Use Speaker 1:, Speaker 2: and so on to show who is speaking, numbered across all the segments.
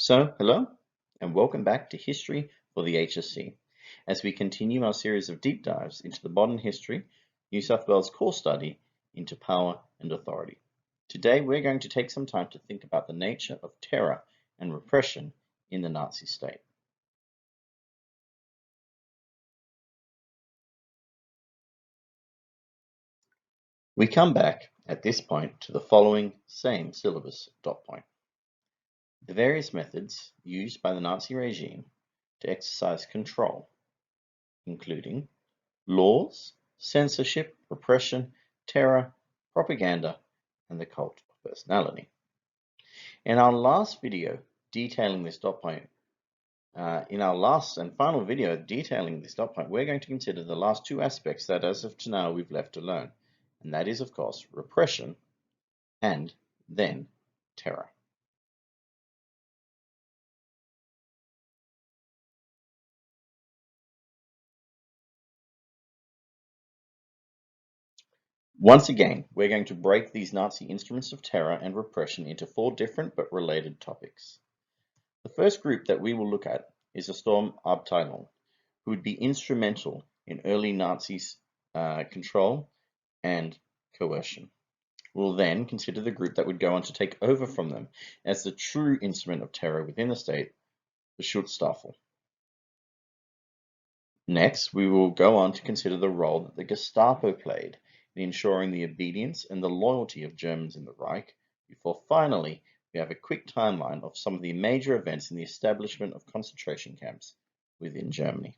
Speaker 1: Hello and welcome back to History for the HSC as we continue our series of deep dives into the modern history, New South Wales course study into power and authority. Today we're going to take some time to think about the nature of terror and repression in the Nazi state. We come back at this point to the following same syllabus dot point. The various methods used by the Nazi regime to exercise control, including laws, censorship, repression, terror, propaganda, and the cult of personality. In our last video detailing this dot point, in our last and final video detailing this dot point, we're going to consider the last two aspects that as of now we've left alone, and that is of course repression and then terror. Once again, we're going to break these Nazi instruments of terror and repression into four different but related topics. The first group that we will look at is the Sturmabteilung, who would be instrumental in early Nazis' control and coercion. We'll then consider the group that would go on to take over from them as the true instrument of terror within the state, the Schutzstaffel. Next, we will go on to consider the role that the Gestapo played in ensuring the obedience and the loyalty of Germans in the Reich, before finally we have a quick timeline of some of the major events in the establishment of concentration camps within Germany.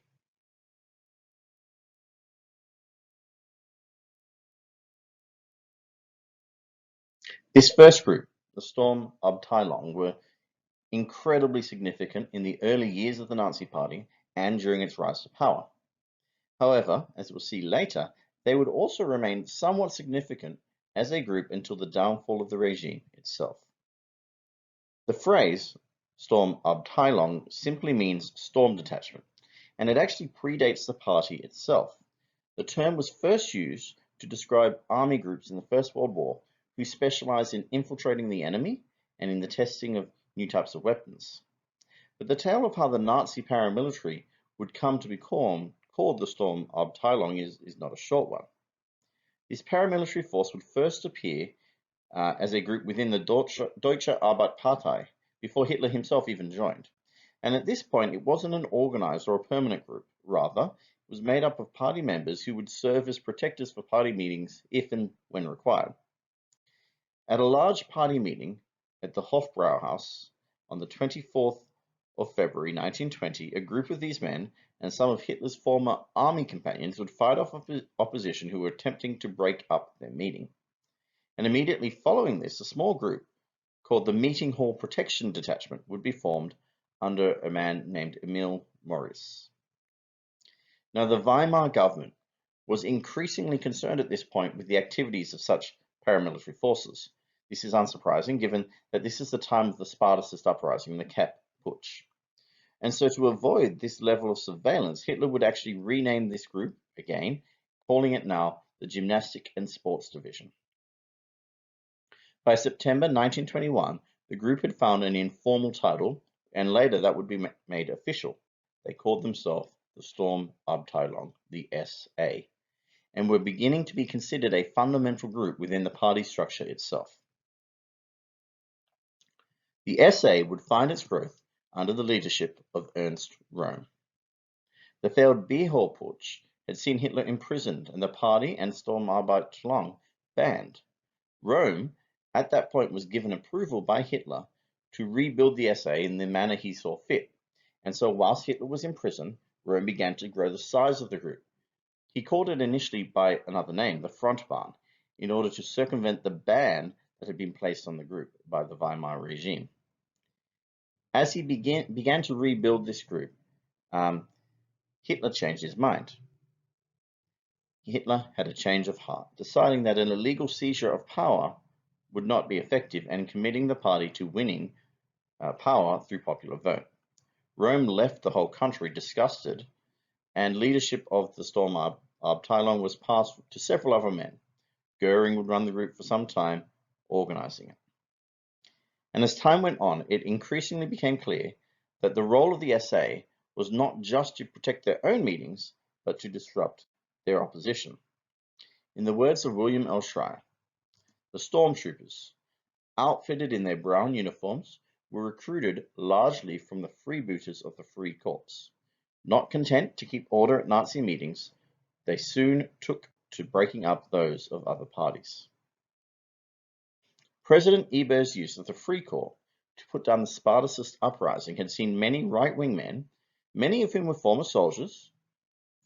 Speaker 1: This first group, the Sturmabteilung, were incredibly significant in the early years of the Nazi Party and during its rise to power. However, as we'll see later, they would also remain somewhat significant as a group until the downfall of the regime itself. The phrase Sturmabteilung simply means storm detachment, and it actually predates the party itself. The term was first used to describe army groups in the First World War who specialized in infiltrating the enemy and in the testing of new types of weapons. But the tale of how the Nazi paramilitary would come to be called the Sturmabteilung is not a short one. This paramilitary force would first appear as a group within the Deutsche Arbeiterpartei before Hitler himself even joined. And at this point, it wasn't an organized or a permanent group. Rather, it was made up of party members who would serve as protectors for party meetings if and when required. At a large party meeting at the Hofbrauhaus on the 24th of February 1920, a group of these men and some of Hitler's former army companions would fight off opposition who were attempting to break up their meeting. And immediately following this, a small group called the Meeting Hall Protection Detachment would be formed under a man named Emil Maurice. Now, the Weimar government was increasingly concerned at this point with the activities of such paramilitary forces. This is unsurprising given that this is the time of the Spartacist uprising and the Kapp Putsch. And so to avoid this level of surveillance, Hitler would actually rename this group again, calling it now the Gymnastic and Sports Division. By September 1921, the group had found an informal title, and later that would be made official. They called themselves the Sturmabteilung, the SA, and were beginning to be considered a fundamental group within the party structure itself. The SA would find its growth under the leadership of Ernst Röhm. The failed Beer Hall Putsch had seen Hitler imprisoned and the party and Sturmabteilung banned. Röhm, at that point, was given approval by Hitler to rebuild the SA in the manner he saw fit. And so whilst Hitler was in prison, Röhm began to grow the size of the group. He called it initially by another name, the Frontbahn, in order to circumvent the ban that had been placed on the group by the Weimar regime. As he began to rebuild this group, Hitler changed his mind. Hitler had a change of heart, deciding that an illegal seizure of power would not be effective and committing the party to winning power through popular vote. Röhm left the whole country disgusted, and leadership of the Sturmabteilung was passed to several other men. Goering would run the group for some time, organizing it. And as time went on, it increasingly became clear that the role of the SA was not just to protect their own meetings, but to disrupt their opposition. In the words of William L. Schreier, the stormtroopers, outfitted in their brown uniforms, were recruited largely from the freebooters of the Free Corps. Not content to keep order at Nazi meetings, they soon took to breaking up those of other parties. President Eber's use of the Free Corps to put down the Spartacist uprising had seen many right-wing men, many of whom were former soldiers,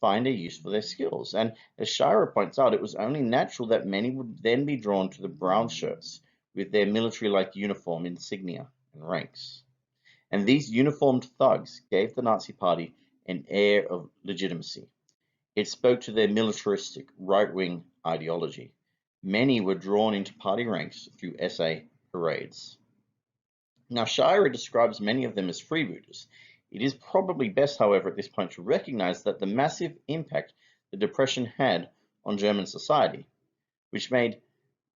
Speaker 1: find a use for their skills. And as Shira points out, it was only natural that many would then be drawn to the brown shirts with their military-like uniform insignia and ranks. And these uniformed thugs gave the Nazi Party an air of legitimacy. It spoke to their militaristic right-wing ideology. Many were drawn into party ranks through SA parades. Now, Shira describes many of them as freebooters. It is probably best, however, at this point to recognize that the massive impact the Depression had on German society, which made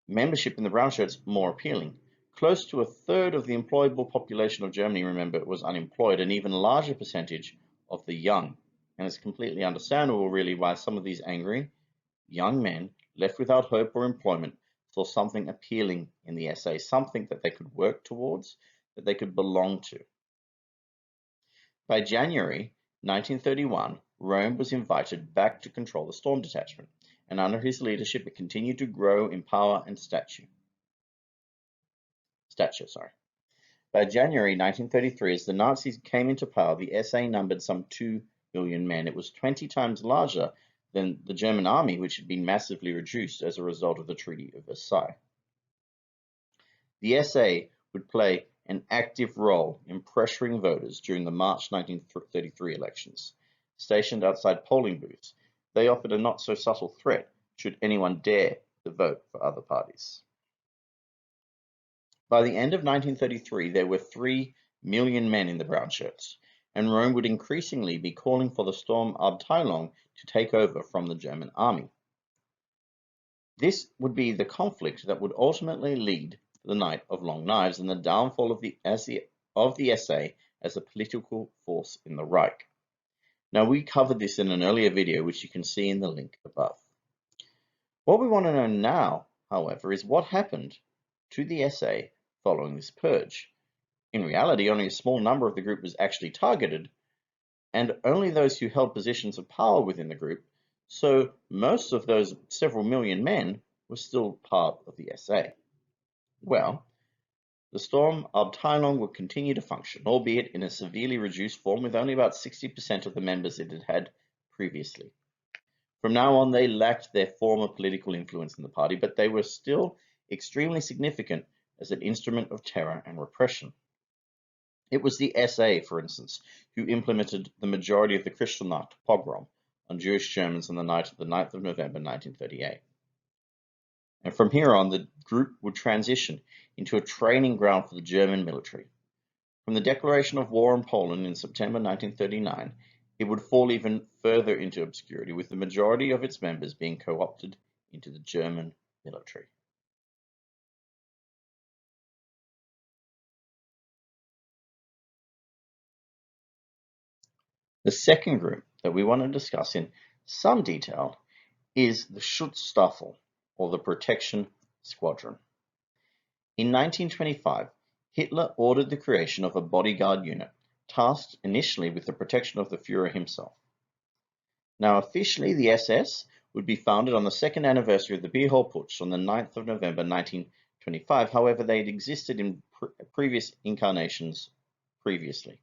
Speaker 1: membership in the brown shirts more appealing. Close to a third of the employable population of Germany, remember, was unemployed, an even larger percentage of the young. And it's completely understandable, really, why some of these angry young men left without hope or employment saw something appealing in the SA, something that they could work towards, that they could belong to. By January 1931, Röhm was invited back to control the Storm Detachment, and under his leadership it continued to grow in power and stature. By January 1933, as the Nazis came into power, the SA numbered some 2 million men. It was 20 times larger than the German army, which had been massively reduced as a result of the Treaty of Versailles. The SA would play an active role in pressuring voters during the March 1933 elections. Stationed outside polling booths, they offered a not-so-subtle threat should anyone dare to vote for other parties. By the end of 1933, there were 3 million men in the brown shirts, and Rome would increasingly be calling for the Sturmabteilung to take over from the German army. This would be the conflict that would ultimately lead to the Night of Long Knives and the downfall of the SA as a political force in the Reich. Now, we covered this in an earlier video, which you can see in the link above. What we want to know now, however, is what happened to the SA following this purge. In reality, only a small number of the group was actually targeted, and only those who held positions of power within the group, so most of those several million men were still part of the SA. Well, the Sturmabteilung would continue to function, albeit in a severely reduced form, with only about 60% of the members it had had previously. From now on, they lacked their former political influence in the party, but they were still extremely significant as an instrument of terror and repression. It was the SA, for instance, who implemented the majority of the Kristallnacht pogrom on Jewish Germans on the night of the 9th of November 1938. And from here on, the group would transition into a training ground for the German military. From the declaration of war on Poland in September 1939, it would fall even further into obscurity, with the majority of its members being co-opted into the German military. The second group that we want to discuss in some detail is the Schutzstaffel, or the Protection Squadron. In 1925, Hitler ordered the creation of a bodyguard unit, tasked initially with the protection of the Führer himself. Now, officially, the SS would be founded on the second anniversary of the Beer Hall Putsch on the 9th of November 1925. However, they had existed in previous incarnations previously.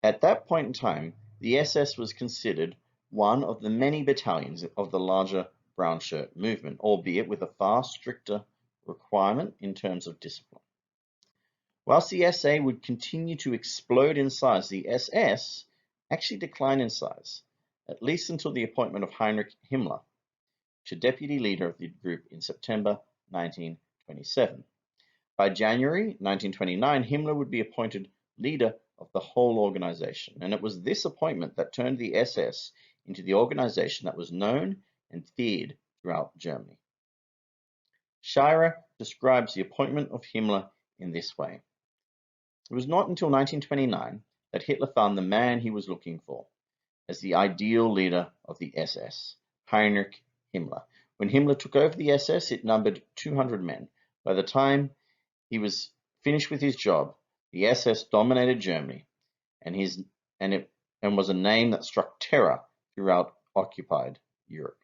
Speaker 1: At that point in time, the SS was considered one of the many battalions of the larger brown shirt movement, albeit with a far stricter requirement in terms of discipline. Whilst the SA would continue to explode in size, the SS actually declined in size, at least until the appointment of Heinrich Himmler to deputy leader of the group in September 1927. By January 1929, Himmler would be appointed leader of the whole organization, and it was this appointment that turned the SS into the organization that was known and feared throughout Germany. Schreier describes the appointment of Himmler in this way. It was not until 1929 that Hitler found the man he was looking for as the ideal leader of the SS, Heinrich Himmler. When Himmler took over the SS, it numbered 200 men. By the time he was finished with his job, the SS dominated Germany, and was a name that struck terror throughout occupied Europe.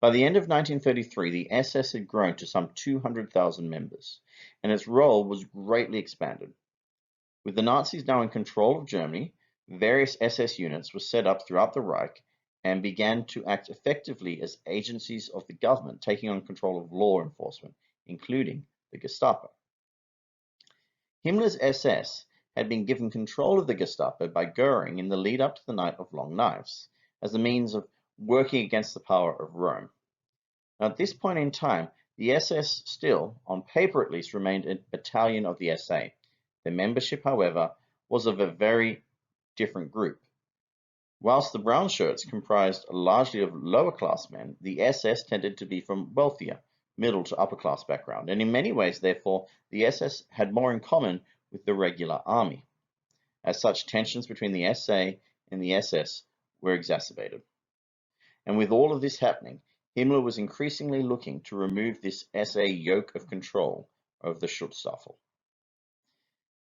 Speaker 1: By the end of 1933, the SS had grown to some 200,000 members, and its role was greatly expanded. With the Nazis now in control of Germany, various SS units were set up throughout the Reich and began to act effectively as agencies of the government, taking on control of law enforcement, including the Gestapo. Himmler's SS had been given control of the Gestapo by Goering in the lead up to the Night of Long Knives, as a means of working against the power of Rome. Now, at this point in time, the SS still, on paper at least, remained a battalion of the SA. Their membership, however, was of a very different group. Whilst the brown shirts comprised largely of lower class men, the SS tended to be from wealthier, middle to upper class background, and in many ways, therefore, the SS had more in common with the regular army. As such, tensions between the SA and the SS were exacerbated. And with all of this happening, Himmler was increasingly looking to remove this SA yoke of control over the Schutzstaffel.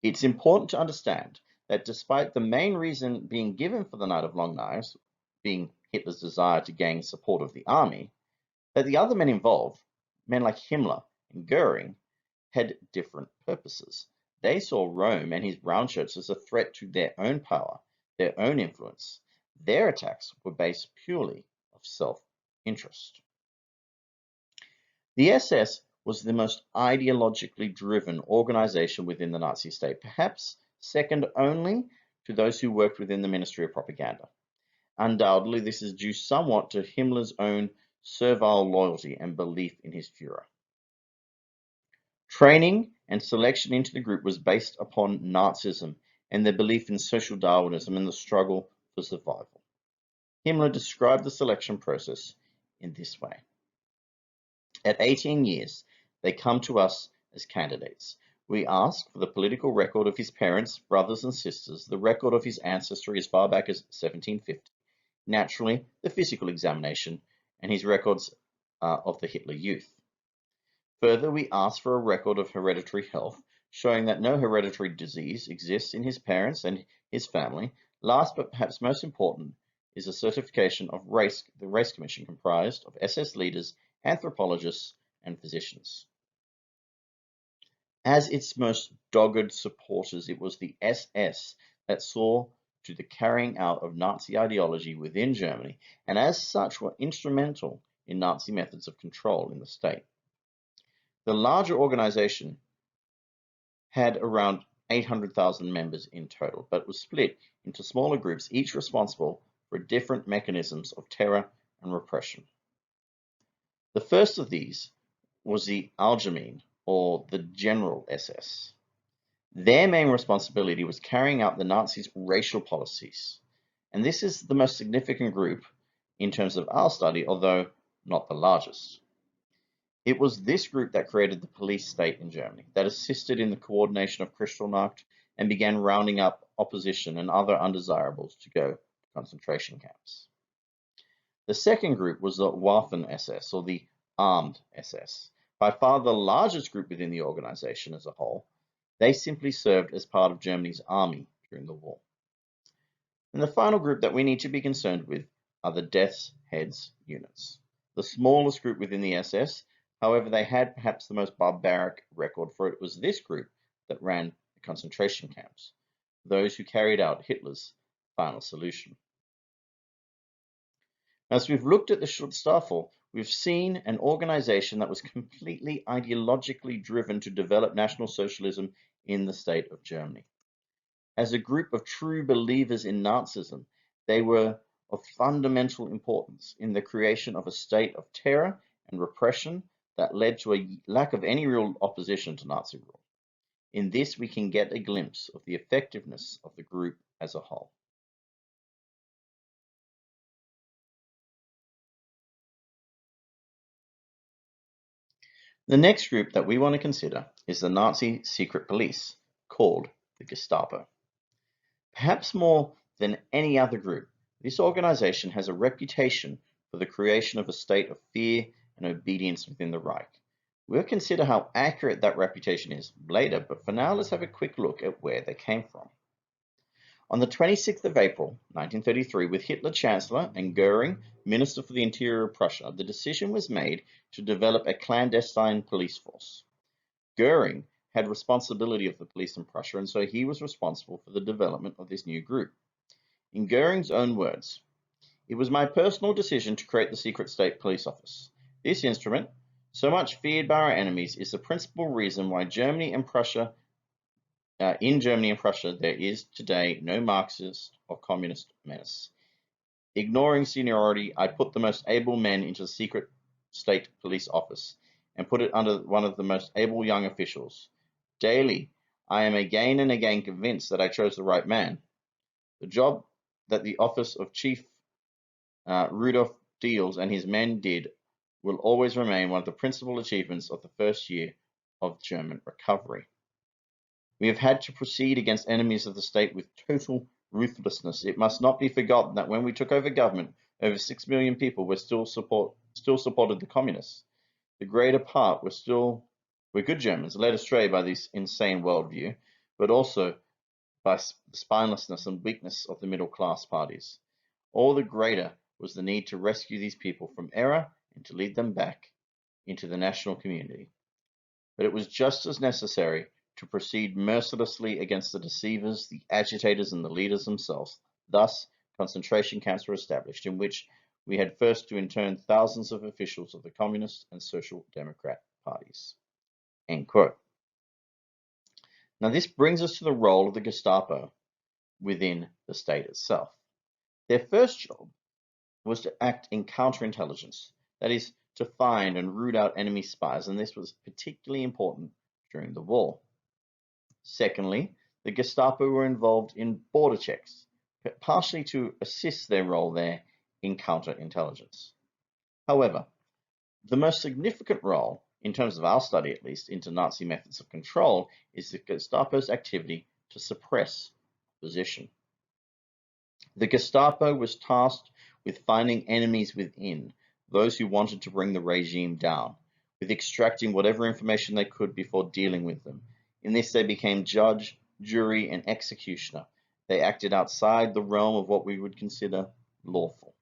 Speaker 1: It's important to understand that despite the main reason being given for the Night of Long Knives, being Hitler's desire to gain support of the army, that the other men involved, men like Himmler and Goering, had different purposes. They saw Rome and his brown shirts as a threat to their own power, their own influence. Their attacks were based purely of self-interest. The SS was the most ideologically driven organization within the Nazi state, perhaps second only to those who worked within the Ministry of Propaganda. Undoubtedly, this is due somewhat to Himmler's own servile loyalty and belief in his Führer. Training and selection into the group was based upon Nazism and their belief in social Darwinism and the struggle for survival. Himmler described the selection process in this way. At 18 years, they come to us as candidates. We ask for the political record of his parents, brothers and sisters, the record of his ancestry as far back as 1750, naturally the physical examination, and his records of the Hitler Youth. Further, we ask for a record of hereditary health, showing that no hereditary disease exists in his parents and his family. Last but perhaps most important is a certification of the Race Commission, comprised of SS leaders, anthropologists, and physicians. As its most dogged supporters, it was the SS that saw to the carrying out of Nazi ideology within Germany, and as such were instrumental in Nazi methods of control in the state. The larger organization had around 800,000 members in total, but was split into smaller groups, each responsible for different mechanisms of terror and repression. The first of these was the Allgemeine, or the General SS. Their main responsibility was carrying out the Nazis' racial policies, and this is the most significant group in terms of our study, although not the largest. It was this group that created the police state in Germany, that assisted in the coordination of Kristallnacht and began rounding up opposition and other undesirables to go to concentration camps. The second group was the Waffen-SS, or the Armed SS. By far the largest group within the organization as a whole, they simply served as part of Germany's army during the war. And the final group that we need to be concerned with are the Death's Heads units. The smallest group within the SS, however, they had perhaps the most barbaric record, for it was this group that ran the concentration camps, those who carried out Hitler's final solution. As we've looked at the Schutzstaffel, we've seen an organization that was completely ideologically driven to develop National Socialism in the state of Germany. As a group of true believers in Nazism, they were of fundamental importance in the creation of a state of terror and repression that led to a lack of any real opposition to Nazi rule. In this, we can get a glimpse of the effectiveness of the group as a whole. The next group that we want to consider is the Nazi secret police, called the Gestapo. Perhaps more than any other group, this organization has a reputation for the creation of a state of fear and obedience within the Reich. We'll consider how accurate that reputation is later, but for now let's have a quick look at where they came from. On the 26th of April, 1933, with Hitler Chancellor and Goering, Minister for the Interior of Prussia, the decision was made to develop a clandestine police force. Goering had responsibility of the police in Prussia, and so he was responsible for the development of this new group. In Goering's own words, "It was my personal decision to create the secret state police office. This instrument, so much feared by our enemies, is the principal reason why in Germany and Prussia there is today no Marxist or communist menace. Ignoring seniority, I put the most able men into the secret state police office and put it under one of the most able young officials. Daily, I am again and again convinced that I chose the right man. The job that the office of Chief Rudolf Diels and his men did will always remain one of the principal achievements of the first year of German recovery. We have had to proceed against enemies of the state with total ruthlessness. It must not be forgotten that when we took over government, over 6 million people still supported the communists. The greater part were good Germans, led astray by this insane worldview, but also by the spinelessness and weakness of the middle class parties. All the greater was the need to rescue these people from error and to lead them back into the national community. But it was just as necessary to proceed mercilessly against the deceivers, the agitators, and the leaders themselves. Thus, concentration camps were established, in which we had first to intern thousands of officials of the Communist and Social Democrat parties." End quote. Now, this brings us to the role of the Gestapo within the state itself. Their first job was to act in counterintelligence, that is, to find and root out enemy spies, and this was particularly important during the war. Secondly, the Gestapo were involved in border checks, partially to assist their role there in counterintelligence. However, the most significant role, in terms of our study at least, into Nazi methods of control, is the Gestapo's activity to suppress opposition. The Gestapo was tasked with finding enemies within, those who wanted to bring the regime down, with extracting whatever information they could before dealing with them. In this, they became judge, jury, and executioner. They acted outside the realm of what we would consider lawful.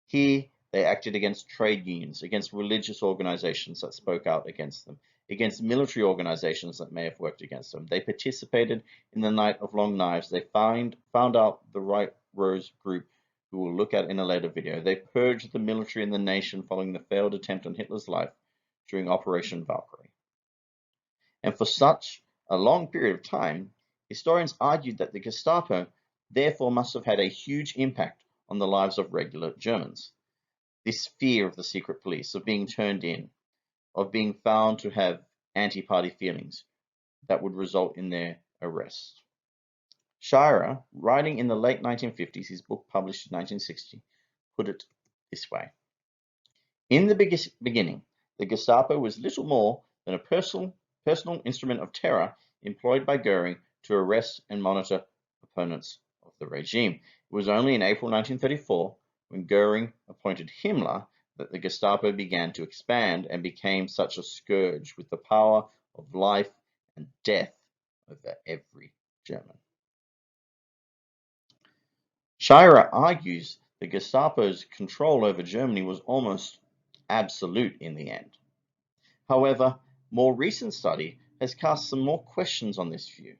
Speaker 1: Here, they acted against trade unions, against religious organizations that spoke out against them, against military organizations that may have worked against them. They participated in the Night of Long Knives. They found out the Right Rose group, who we'll look at in a later video. They purged the military and the nation following the failed attempt on Hitler's life during Operation Valkyrie. And for such a long period of time, historians argued that the Gestapo therefore must have had a huge impact on the lives of regular Germans. This fear of the secret police, of being turned in, of being found to have anti-party feelings that would result in their arrest. Scheirer, writing in the late 1950s, his book published in 1960, put it this way. In the beginning, the Gestapo was little more than a personal instrument of terror employed by Goering to arrest and monitor opponents of the regime. It was only in April 1934, when Goering appointed Himmler, that the Gestapo began to expand and became such a scourge with the power of life and death over every German. Scheirer argues the Gestapo's control over Germany was almost absolute in the end. However, more recent study has cast some more questions on this view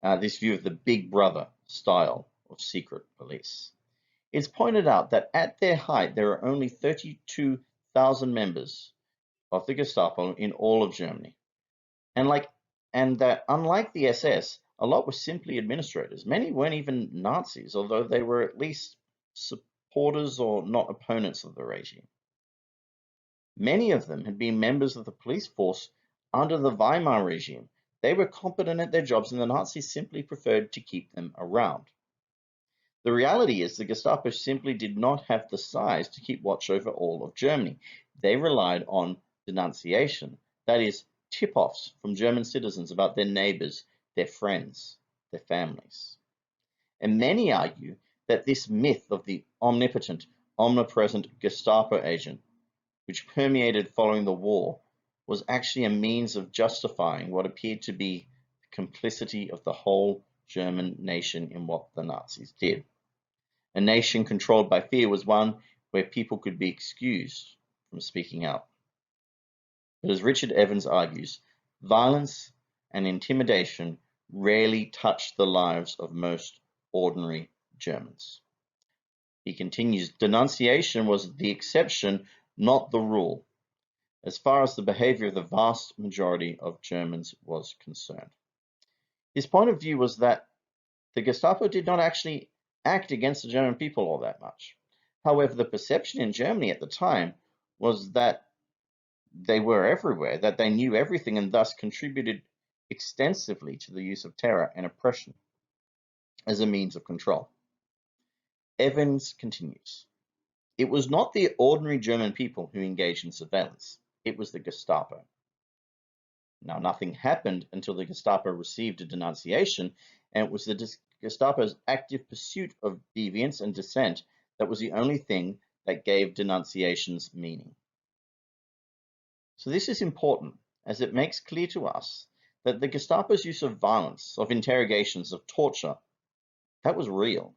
Speaker 1: of the Big Brother style of secret police. It's pointed out that at their height, there are only 32,000 members of the Gestapo in all of Germany. And that unlike the SS, a lot were simply administrators. Many weren't even Nazis, although they were at least supporters or not opponents of the regime. Many of them had been members of the police force under the Weimar regime. They were competent at their jobs, and the Nazis simply preferred to keep them around. The reality is the Gestapo simply did not have the size to keep watch over all of Germany. They relied on denunciation, that is, tip-offs from German citizens about their neighbors, their friends, their families. And many argue that this myth of the omnipotent, omnipresent Gestapo agent, which permeated following the war, was actually a means of justifying what appeared to be the complicity of the whole German nation in what the Nazis did. A nation controlled by fear was one where people could be excused from speaking out. But as Richard Evans argues, violence and intimidation rarely touched the lives of most ordinary Germans. He continues, denunciation was the exception, not the rule, as far as the behavior of the vast majority of Germans was concerned. His point of view was that the Gestapo did not actually act against the German people all that much. However, the perception in Germany at the time was that they were everywhere, that they knew everything and thus contributed extensively to the use of terror and oppression as a means of control. Evans continues, it was not the ordinary German people who engaged in surveillance, it was the Gestapo. Now, nothing happened until the Gestapo received a denunciation, and it was the Gestapo's active pursuit of deviance and dissent that was the only thing that gave denunciations meaning. So this is important, as it makes clear to us that the Gestapo's use of violence, of interrogations, of torture, that was real.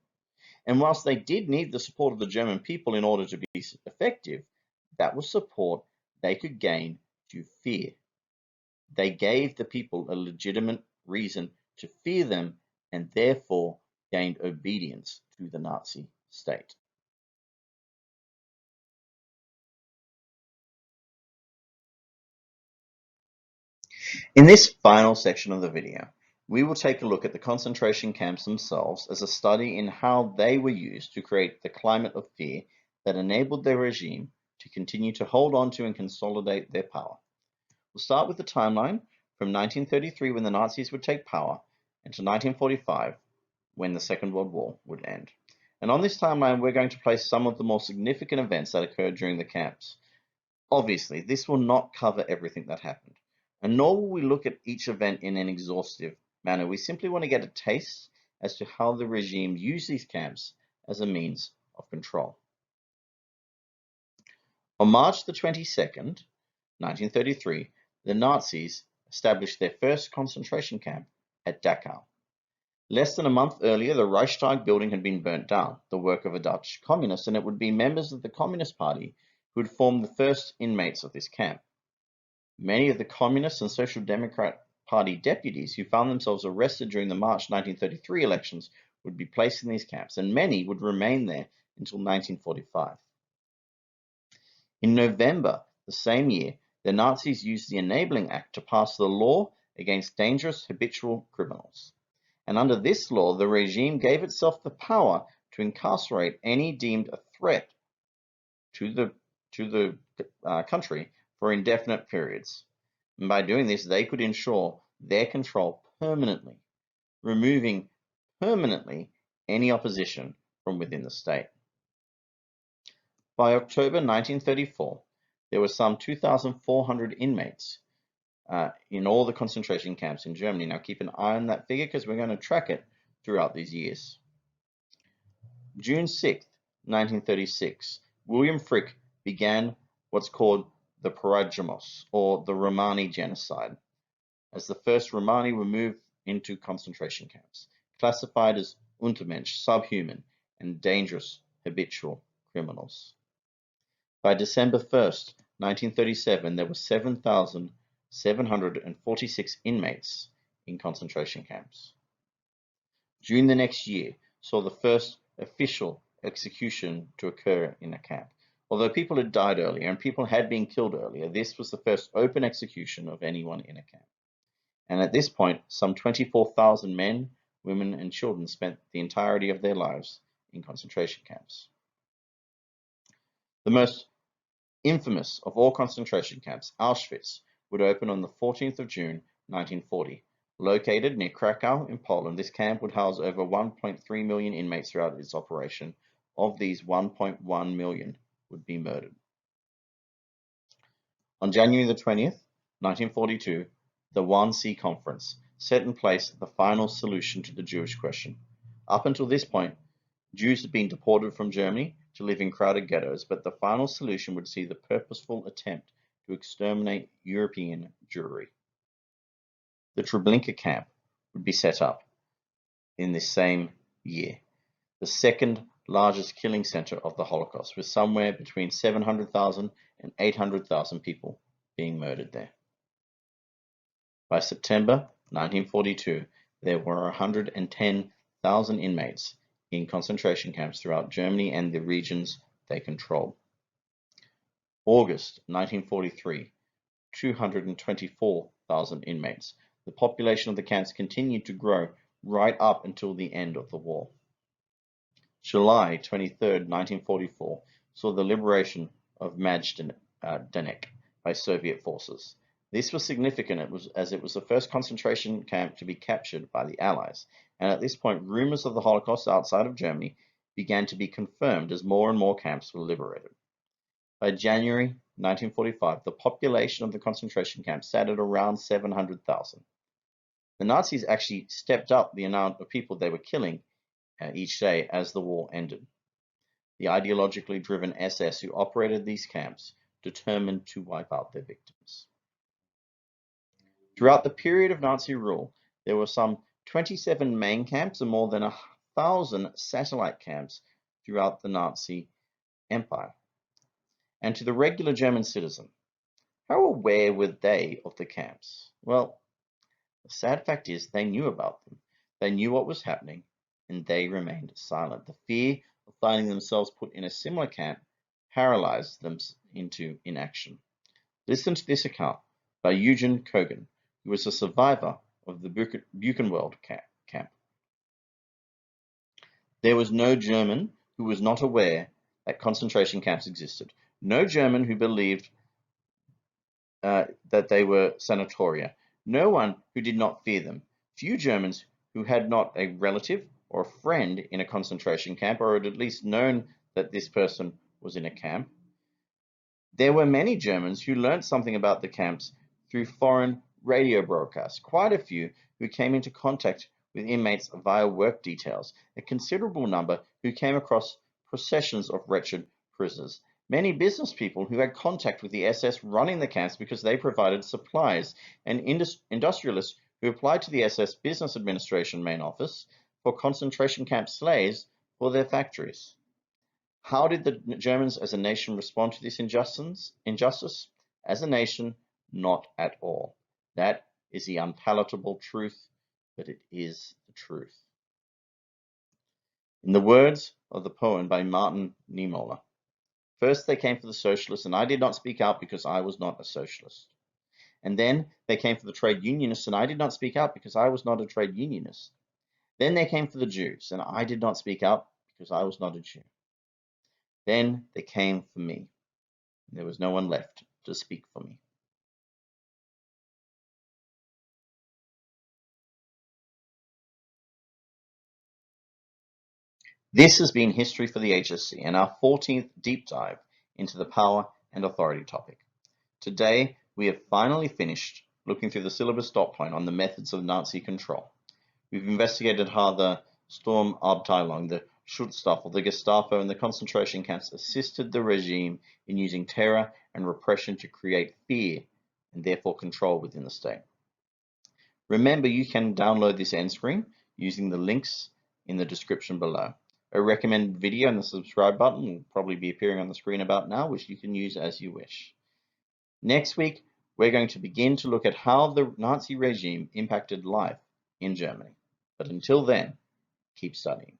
Speaker 1: And whilst they did need the support of the German people in order to be effective, that was support they could gain through fear. They gave the people a legitimate reason to fear them and therefore gained obedience to the Nazi state. In this final section of the video, we will take a look at the concentration camps themselves as a study in how they were used to create the climate of fear that enabled their regime to continue to hold on to and consolidate their power. We'll start with the timeline from 1933 when the Nazis would take power and to 1945 when the Second World War would end. And on this timeline, we're going to place some of the more significant events that occurred during the camps. Obviously, this will not cover everything that happened, and nor will we look at each event in an exhaustive manner. We simply want to get a taste as to how the regime used these camps as a means of control. On March the 22nd, 1933, the Nazis established their first concentration camp at Dachau. Less than a month earlier, the Reichstag building had been burnt down, the work of a Dutch communist, and it would be members of the Communist Party who would form the first inmates of this camp. Many of the Communist and Social Democrat Party deputies who found themselves arrested during the March 1933 elections would be placed in these camps, and many would remain there until 1945. In November the same year, the Nazis used the Enabling Act to pass the law against dangerous habitual criminals. And under this law, the regime gave itself the power to incarcerate any deemed a threat to the country for indefinite periods. And by doing this, they could ensure their control permanently, removing permanently any opposition from within the state. By October 1934, there were some 2,400 inmates in all the concentration camps in Germany. Now keep an eye on that figure because we're going to track it throughout these years. June 6th, 1936, William Frick began what's called the Porajmos, or the Romani genocide, as the first Romani were moved into concentration camps, classified as Untermensch, subhuman, and dangerous habitual criminals. By December 1st, 1937, there were 7,746 inmates in concentration camps. June the next year saw the first official execution to occur in a camp. Although people had died earlier and people had been killed earlier, this was the first open execution of anyone in a camp. And at this point, some 24,000 men, women, and children spent the entirety of their lives in concentration camps. The most infamous of all concentration camps, Auschwitz, would open on the 14th of June, 1940. Located near Krakow in Poland, this camp would house over 1.3 million inmates throughout its operation. Of these, 1.1 million would be murdered. On January the 20th, 1942, the Wannsee Conference set in place the final solution to the Jewish question. Up until this point, Jews had been deported from Germany to live in crowded ghettos, but the final solution would see the purposeful attempt to exterminate European Jewry. The Treblinka camp would be set up in this same year, the second largest killing center of the Holocaust, with somewhere between 700,000 and 800,000 people being murdered there. By September 1942, there were 110,000 inmates in concentration camps throughout Germany and the regions they controlled. August 1943, 224,000 inmates. The population of the camps continued to grow right up until the end of the war. July 23, 1944, saw the liberation of Majdanek by Soviet forces. This was significant as it was the first concentration camp to be captured by the Allies, and at this point rumors of the Holocaust outside of Germany began to be confirmed as more and more camps were liberated. By January 1945, the population of the concentration camps sat at around 700,000. The Nazis actually stepped up the amount of people they were killing each day as the war ended. The ideologically driven SS who operated these camps determined to wipe out their victims. Throughout the period of Nazi rule, there were some 27 main camps and more than 1,000 satellite camps throughout the Nazi Empire. And to the regular German citizen, how aware were they of the camps? Well, the sad fact is they knew about them. They knew what was happening, and they remained silent. The fear of finding themselves put in a similar camp paralyzed them into inaction. Listen to this account by Eugen Kogan, who was a survivor of the Buchenwald camp. There was no German who was not aware that concentration camps existed. No German who believed that they were sanatoria. No one who did not fear them. Few Germans who had not a relative or a friend in a concentration camp, or had at least known that this person was in a camp. There were many Germans who learned something about the camps through foreign radio broadcasts, quite a few who came into contact with inmates via work details, a considerable number who came across processions of wretched prisoners, many business people who had contact with the SS running the camps because they provided supplies, and industrialists who applied to the SS Business Administration main office for concentration camp slaves for their factories. How did the Germans as a nation respond to this injustice? As a nation, not at all. That is the unpalatable truth, but it is the truth. In the words of the poem by Martin Niemöller, first they came for the socialists, and I did not speak out because I was not a socialist. And then they came for the trade unionists, and I did not speak out because I was not a trade unionist. Then they came for the Jews, and I did not speak out because I was not a Jew. Then they came for me. There was no one left to speak for me. This has been History for the HSC and our 14th deep dive into the power and authority topic. Today, we have finally finished looking through the syllabus dot point on the methods of Nazi control. We've investigated how the Sturmabteilung, the Schutzstaffel, the Gestapo, and the concentration camps assisted the regime in using terror and repression to create fear and therefore control within the state. Remember, you can download this end screen using the links in the description below. A recommended video and the subscribe button will probably be appearing on the screen about now, which you can use as you wish. Next week, we're going to begin to look at how the Nazi regime impacted life in Germany. But until then, keep studying.